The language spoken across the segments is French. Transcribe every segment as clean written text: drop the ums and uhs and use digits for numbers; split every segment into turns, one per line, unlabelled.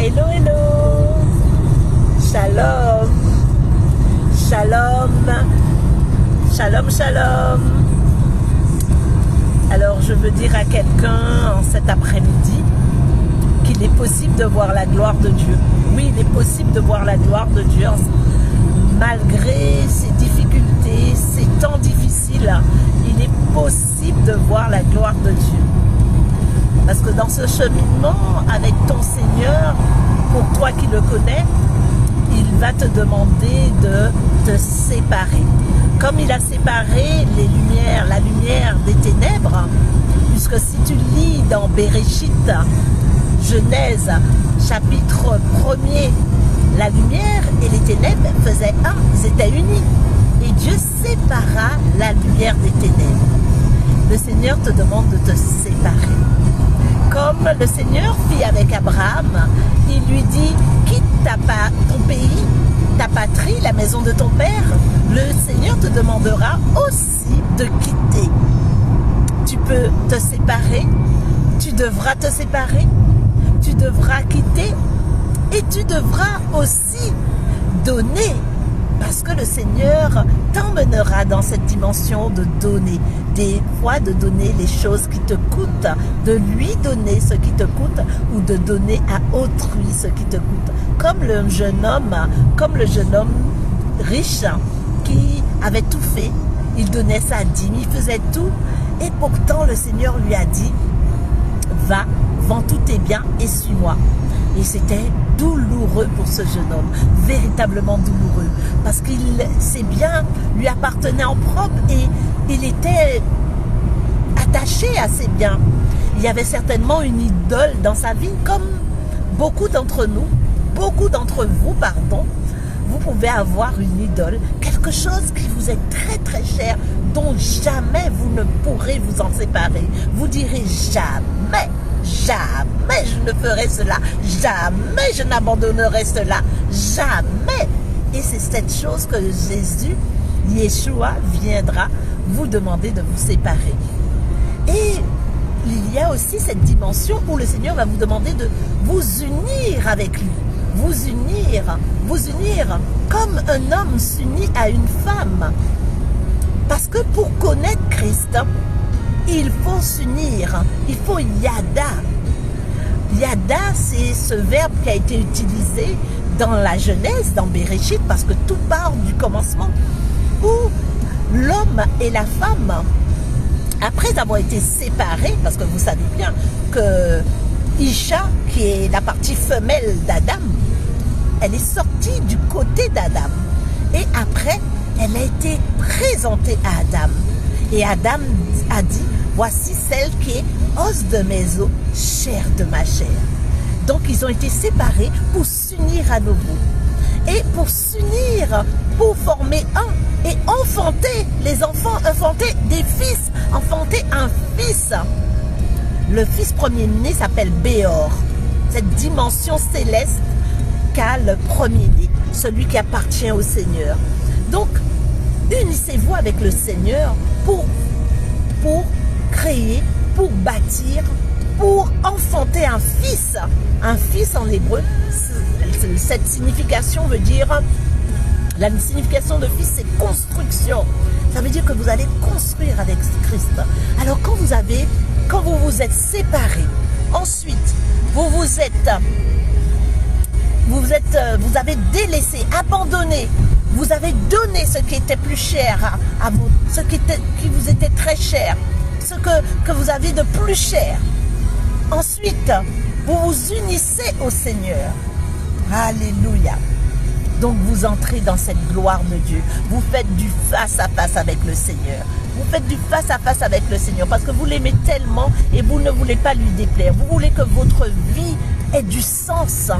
Hello, hello. Shalom. Shalom. Shalom, shalom. Alors, je veux dire à quelqu'un en cet après-midi qu'il est possible de voir la gloire de Dieu. Oui, il est possible de voir la gloire de Dieu malgré ces difficultés, ces temps difficiles. Il est possible de voir la gloire de Dieu. Parce que dans ce cheminement avec ton Seigneur, pour toi qui le connais, il va te demander de te séparer. Comme il a séparé les lumières, la lumière des ténèbres, puisque si tu lis dans Bereshit, Genèse, chapitre 1er, la lumière et les ténèbres faisaient un, ils étaient unis. Et Dieu sépara la lumière des ténèbres. Le Seigneur te demande de te séparer. Comme le Seigneur fit avec Abraham, il lui dit, quitte ton pays, ta patrie, la maison de ton père, le Seigneur te demandera aussi de quitter. Tu peux te séparer, tu devras te séparer, tu devras quitter et tu devras aussi donner. Parce que le Seigneur t'emmènera dans cette dimension de donner. Des fois, de donner les choses qui te coûtent, de lui donner ce qui te coûte ou de donner à autrui ce qui te coûte. Comme le jeune homme riche qui avait tout fait. Il donnait sa dîme, il faisait tout. Et pourtant, le Seigneur lui a dit, va, vends tous tes biens et suis-moi. Et c'était douloureux pour ce jeune homme, véritablement douloureux, parce que ses biens lui appartenaient en propre et il était attaché à ses biens. Il y avait certainement une idole dans sa vie, comme beaucoup d'entre nous, beaucoup d'entre vous, pardon. Vous pouvez avoir une idole, quelque chose qui vous est très très cher, dont jamais vous ne pourrez vous en séparer. Vous direz jamais. Jamais je ne ferai cela, jamais je n'abandonnerai cela, jamais. Et c'est cette chose que Jésus, Yeshua, viendra vous demander de vous séparer. Et il y a aussi cette dimension où le Seigneur va vous demander de vous unir avec lui. Vous unir comme un homme s'unit à une femme. Parce que pour connaître Christ, il faut s'unir, il faut yada. Yada, c'est ce verbe qui a été utilisé dans la Genèse, dans Bereshit, parce que tout part du commencement, où l'homme et la femme, après avoir été séparés, parce que vous savez bien que Isha, qui est la partie femelle d'Adam, elle est sortie du côté d'Adam. Et après, elle a été présentée à Adam. Et Adam a dit, voici celle qui est os de mes os, chair de ma chair. Donc ils ont été séparés pour s'unir à nouveau. Et pour s'unir, pour former un et enfanter les enfants, enfanter des fils, enfanter un fils. Le fils premier-né s'appelle Béor. Cette dimension céleste qu'a le premier-né, celui qui appartient au Seigneur. Donc, unissez-vous avec le Seigneur pour créer, pour bâtir, pour enfanter un fils. Un fils en hébreu, cette signification veut dire, la signification de fils, c'est construction. Ça veut dire que vous allez construire avec Christ. Alors quand vous vous êtes séparés, ensuite vous avez délaissé, abandonné, vous avez donné ce qui était plus cher à vous, ce qui vous était très cher, ce que vous avez de plus cher. Ensuite, vous vous unissez au Seigneur. Alléluia. Donc vous entrez dans cette gloire de Dieu. Vous faites du face à face avec le Seigneur. Vous faites du face à face avec le Seigneur parce que vous l'aimez tellement et vous ne voulez pas lui déplaire. Vous voulez que votre vie ait du sens.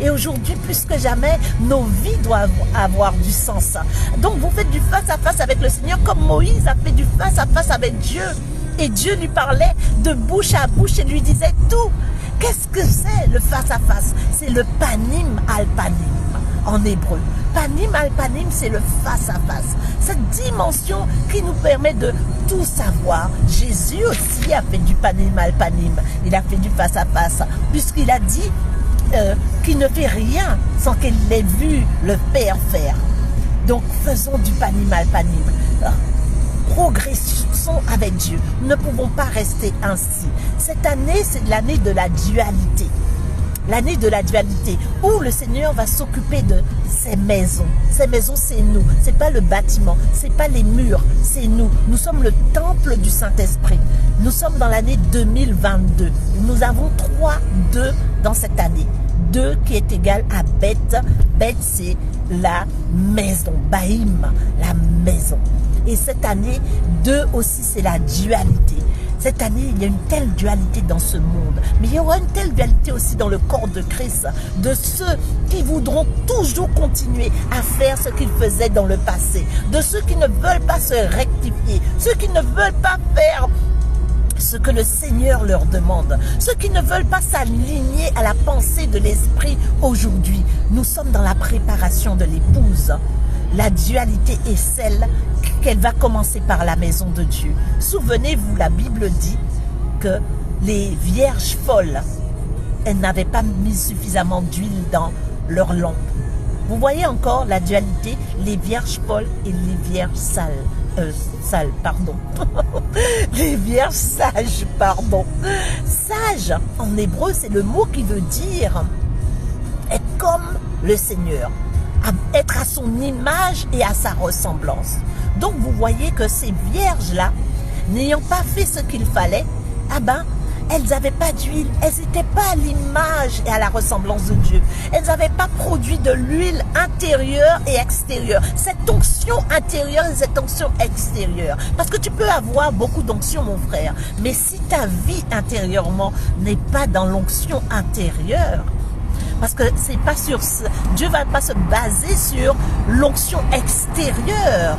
Et aujourd'hui, plus que jamais, nos vies doivent avoir du sens. Donc vous faites du face à face avec le Seigneur comme Moïse a fait du face à face avec Dieu. Et Dieu lui parlait de bouche à bouche et lui disait tout. Qu'est-ce que c'est le face à face? C'est le panim al panim en hébreu. panim al panim, c'est le face à face. Cette dimension qui nous permet de tout savoir. Jésus aussi a fait du panim al panim. Il a fait du face à face, puisqu'il a dit qu'il ne fait rien sans qu'il l'ait vu le Père faire. Donc faisons du panim al panim. Progressons avec Dieu. Nous ne pouvons pas rester ainsi. Cette année, c'est l'année de la dualité. L'année de la dualité, où le Seigneur va s'occuper de ses maisons. Ces maisons, c'est nous. C'est pas le bâtiment, c'est pas les murs, c'est nous. Nous sommes le temple du Saint-Esprit. Nous sommes dans l'année 2022. Nous avons 3-2 dans cette année. 2 qui est égal à Beth. Beth, c'est la maison. Baïm, la maison. Et cette année, 2 aussi, c'est la dualité. Cette année, il y a une telle dualité dans ce monde. Mais il y aura une telle dualité aussi dans le corps de Christ. De ceux qui voudront toujours continuer à faire ce qu'ils faisaient dans le passé. De ceux qui ne veulent pas se rectifier. Ceux qui ne veulent pas faire ce que le Seigneur leur demande. Ceux qui ne veulent pas s'aligner à la pensée de l'Esprit aujourd'hui. Nous sommes dans la préparation de l'épouse. La dualité est celle qu'elle va commencer par la maison de Dieu. Souvenez-vous, la Bible dit que les vierges folles, elles n'avaient pas mis suffisamment d'huile dans leur lampe. Vous voyez encore la dualité, les vierges folles et les vierges sales, pardon. Les vierges sages, pardon. Sage, en hébreu, c'est le mot qui veut dire être comme le Seigneur. Être à son image et à sa ressemblance. Donc vous voyez que ces vierges-là, n'ayant pas fait ce qu'il fallait, elles n'avaient pas d'huile, elles n'étaient pas à l'image et à la ressemblance de Dieu. Elles n'avaient pas produit de l'huile intérieure et extérieure. Cette onction intérieure et cette onction extérieure. Parce que tu peux avoir beaucoup d'onction, mon frère, mais si ta vie intérieurement n'est pas dans l'onction intérieure, parce que c'est pas sur Dieu va pas se baser sur l'onction extérieure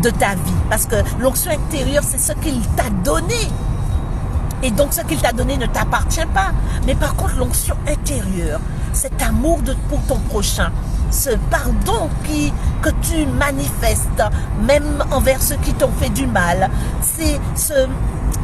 de ta vie. Parce que l'onction extérieure, c'est ce qu'il t'a donné. Et donc, ce qu'il t'a donné ne t'appartient pas. Mais par contre, l'onction intérieure, cet amour pour ton prochain, ce pardon que tu manifestes, même envers ceux qui t'ont fait du mal, c'est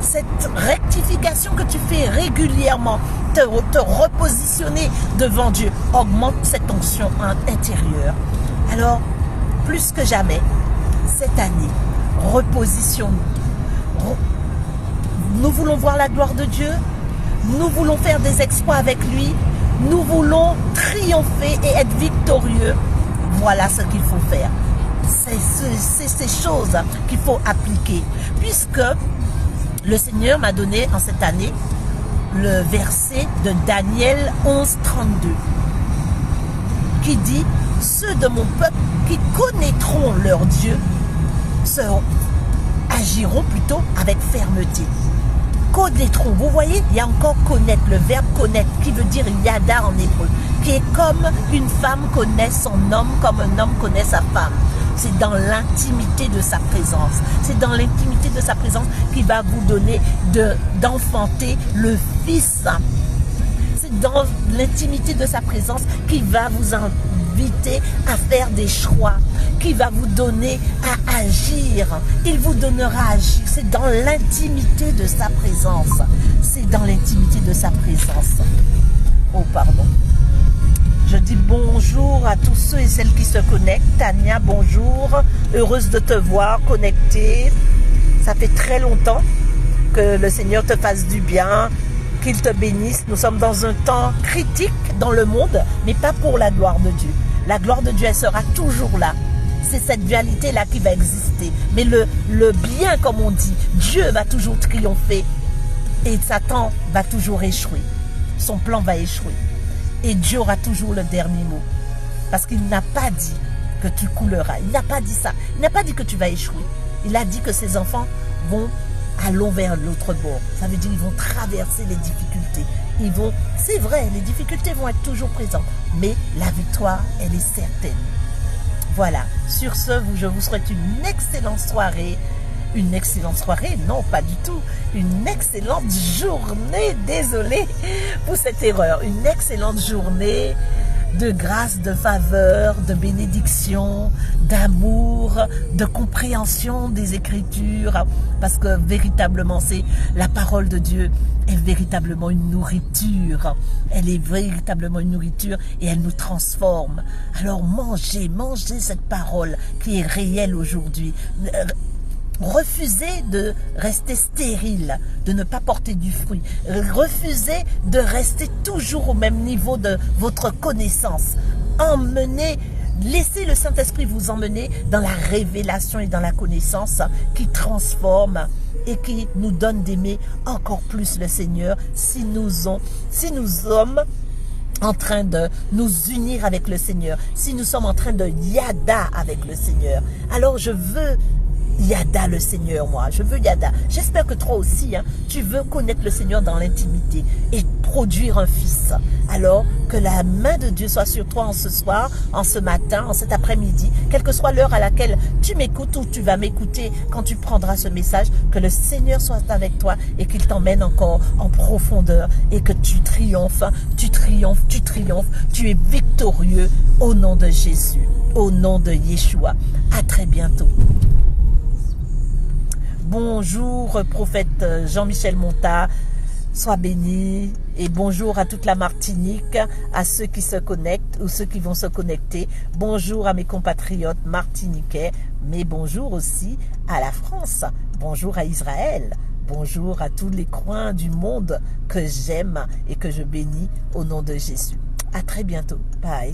cette rectification que tu fais régulièrement, te repositionner devant Dieu, augmente cette onction intérieure. Alors, plus que jamais, cette année, repositionnons-nous. Nous voulons voir la gloire de Dieu, nous voulons faire des exploits avec lui, nous voulons triompher et être victorieux. Voilà ce qu'il faut faire. C'est ces choses qu'il faut appliquer, puisque le Seigneur m'a donné en cette année le verset de Daniel 11:32 qui dit « Ceux de mon peuple qui connaîtront leur Dieu agiront plutôt avec fermeté. » Connaîtront, vous voyez, il y a encore connaître, le verbe connaître qui veut dire yada en hébreu, qui est comme une femme connaît son homme, comme un homme connaît sa femme. C'est dans l'intimité de sa présence. C'est dans l'intimité de sa présence qu'il va vous donner d'enfanter le Fils. C'est dans l'intimité de sa présence qu'il va vous inviter à faire des choix, qu'il va vous donner à agir. Il vous donnera à agir. C'est dans l'intimité de sa présence. C'est dans l'intimité de sa présence. Oh, pardon. Je dis bonjour à tous ceux et celles qui se connectent. Tania, bonjour. Heureuse de te voir connectée. Ça fait très longtemps. Que le Seigneur te fasse du bien, qu'il te bénisse. Nous sommes dans un temps critique dans le monde, mais pas pour la gloire de Dieu. La gloire de Dieu, elle sera toujours là. C'est cette dualité-là qui va exister. Mais le bien, comme on dit, Dieu va toujours triompher et Satan va toujours échouer. Son plan va échouer. Et Dieu aura toujours le dernier mot. Parce qu'il n'a pas dit que tu couleras. Il n'a pas dit ça. Il n'a pas dit que tu vas échouer. Il a dit que ses enfants allons vers l'autre bord. Ça veut dire qu'ils vont traverser les difficultés. C'est vrai, les difficultés vont être toujours présentes. Mais la victoire, elle est certaine. Voilà. Sur ce, je vous souhaite une excellente soirée. Une excellente soirée? Non, pas du tout. Une excellente journée. Désolée pour cette erreur. Une excellente journée. de grâce, de faveur, de bénédiction, d'amour, de compréhension des Écritures, parce que véritablement, c'est la parole de Dieu est véritablement une nourriture. Elle est véritablement une nourriture et elle nous transforme. Alors mangez cette parole qui est réelle aujourd'hui. Refusez de rester stérile, de ne pas porter du fruit. Refusez de rester toujours au même niveau de votre connaissance. Laissez le Saint-Esprit vous emmener dans la révélation et dans la connaissance qui transforme et qui nous donne d'aimer encore plus le Seigneur si nous sommes en train de nous unir avec le Seigneur, si nous sommes en train de yada avec le Seigneur. Alors je veux yada le Seigneur, moi, je veux yada. J'espère que toi aussi, tu veux connaître le Seigneur dans l'intimité et produire un fils. Alors que la main de Dieu soit sur toi en ce soir, en ce matin, en cet après-midi, quelle que soit l'heure à laquelle tu m'écoutes ou tu vas m'écouter quand tu prendras ce message, que le Seigneur soit avec toi et qu'il t'emmène encore en profondeur et que tu triomphes, tu es victorieux au nom de Jésus, au nom de Yeshua. À très bientôt. Bonjour, prophète Jean-Michel Monta, sois béni et bonjour à toute la Martinique, à ceux qui se connectent ou ceux qui vont se connecter. Bonjour à mes compatriotes martiniquais, mais bonjour aussi à la France, bonjour à Israël, bonjour à tous les coins du monde que j'aime et que je bénis au nom de Jésus. À très bientôt. Bye.